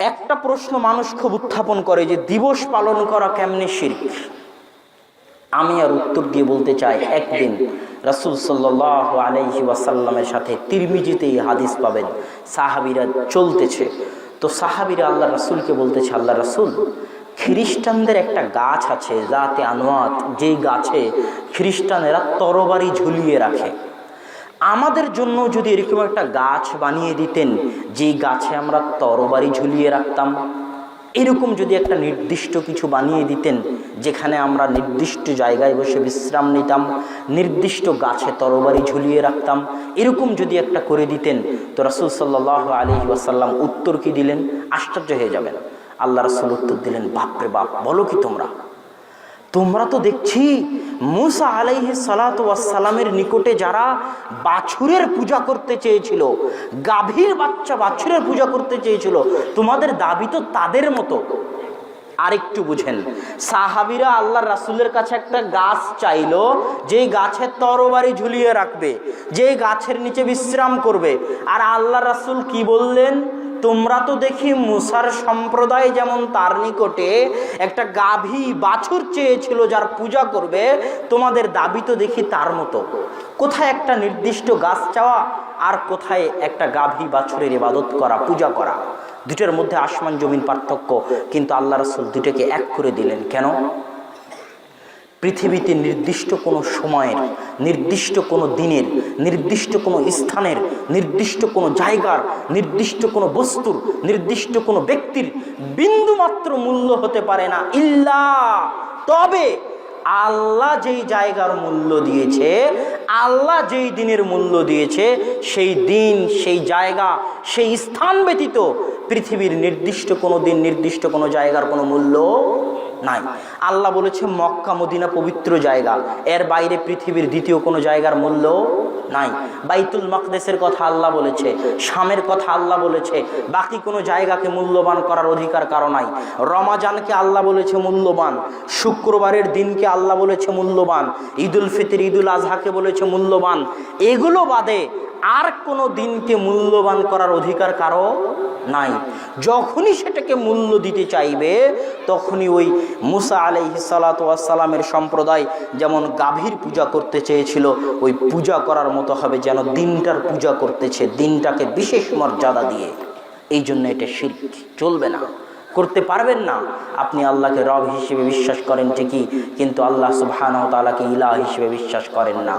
একটা প্রশ্ন মানুষ খুব উত্থাপন করে যে দিবস পালন করা কেমনে শিরক। আমি আর উত্তর দিয়ে বলতে চাই, একদিন রাসূল সাল্লাল্লাহু আলাইহি ওয়াসাল্লামের সাথে তিরমিজিতে এই হাদিস পাবেন, সাহাবীরা চলতেছে, তো সাহাবীরা আল্লাহ রাসূলকে বলতেছে, আল্লাহ রাসূল, খ্রিস্টানদের একটা গাছ আছে জাতে আনওয়াত, যেই গাছে খ্রিস্টানেরা তরবারি ঝুলিয়ে রাখে, আমাদের জন্য যদি এরকম একটা গাছ বানিয়ে দিতেন যেই গাছে আমরা তরবারি ঝুলিয়ে রাখতাম, এরকম যদি একটা নির্দিষ্ট কিছু বানিয়ে দিতেন যেখানে আমরা নির্দিষ্ট জায়গায় বসে বিশ্রাম নিতাম, নির্দিষ্ট গাছে তরবারি ঝুলিয়ে রাখতাম, এরকম যদি একটা করে দিতেন, তো রাসূল সাল্লাল্লাহু আলাইহি ওয়াসাল্লাম উত্তর কি দিলেন? আশ্চর্য হয়ে যাবেন। আল্লাহ রাসূল উত্তর দিলেন, বাপরে বাপ, বলো কি তোমরা তো দেখছি মুসা আলাইহিস সালাতু ওয়াস সালামের নিকটে যারা বাছুরের পূজা করতে চেয়েছিল, গাভীর বাচ্চা বাছুরের পূজা করতে চেয়েছিল, তোমাদের দাবি তো তাদের মতো। আরেকটু বুঝেন, সাহাবীরা আল্লাহর রাসূলের কাছে একটা গাছ চাইলো, যে গাছে তরবারি ঝুলিয়ে রাখবে, যে গাছের নিচে বিশ্রাম করবে, আর আল্লাহর রাসূল কি বললেন? তোমরা তো দেখি মুসার সম্প্রদায় যেমন তার নিকটে একটা গাভী বাছুর চেয়েছিল যার পূজা করবে, তোমাদের দাবি তো দেখি তার মতো। কোথায় একটা নির্দিষ্ট গাছ চাওয়া আর কোথায় একটা গাভী বাছুরের ইবাদত করা, পূজা করা, দুটোর মধ্যে আসমান জমিন পার্থক্য। কিন্তু আল্লাহ রাসূল দুটোকে এক করে দিলেন কেন? পৃথিবীতে নির্দিষ্ট কোনো সময়ের, নির্দিষ্ট কোনো দিনের, নির্দিষ্ট কোনো স্থানের, নির্দিষ্ট কোনো জায়গার, নির্দিষ্ট কোনো বস্তুর, নির্দিষ্ট কোনো ব্যক্তির বিন্দুমাত্র মূল্য হতে পারে না, ইল্লা তবে আল্লাহ যেই জায়গার মূল্য দিয়েছে, আল্লাহ যেই দিনের মূল্য দিয়েছে, সেই দিন, সেই জায়গা, সেই স্থান ব্যতীত পৃথিবীর নির্দিষ্ট কোনো দিন, নির্দিষ্ট কোনো জায়গার কোনো মূল্য নাই। আল্লাহ বলেছে মক্কা মদিনা পবিত্র জায়গা, এর বাইরে পৃথিবীর দ্বিতীয় কোনো জায়গার মূল্য নাই। বাইতুল মাকদেসের কথা আল্লাহ বলেছে, শামের কথা আল্লাহ বলেছে, বাকি কোনো জায়গাকে মূল্যবান করার অধিকার কারো নাই। রমাজানকে আল্লাহ বলেছে মূল্যবান, শুক্রবারের দিনকে আল্লাহ বলেছে মূল্যবান, ঈদুল ফিতর ঈদুল আজহাকে বলেছে মূল্যবান। এগুলো বাদে আর কোনো দিনকে মূল্যবান করার অধিকার কারো নাই। যখনই সেটাকে মূল্য দিতে চাইবে, তখনই ওই মুসা আলাইহিস সালাতু ওয়াস সালামের সম্প্রদায় যেমন গাভীর পূজা করতে চেয়েছিল, ওই পূজা করার মতো হবে যেন দিনটার পূজা করতেছে, দিনটাকে বিশেষ মর্যাদা দিয়ে। এই জন্য এটা শিরক, চলবে না, করতে পারবেন না। আপনি আল্লাহকে রব হিসেবে বিশ্বাস করেন ঠিকই, কিন্তু আল্লাহ সুবহানাহু ওয়া তাআলাকে ইলাহ হিসেবে বিশ্বাস করেন না।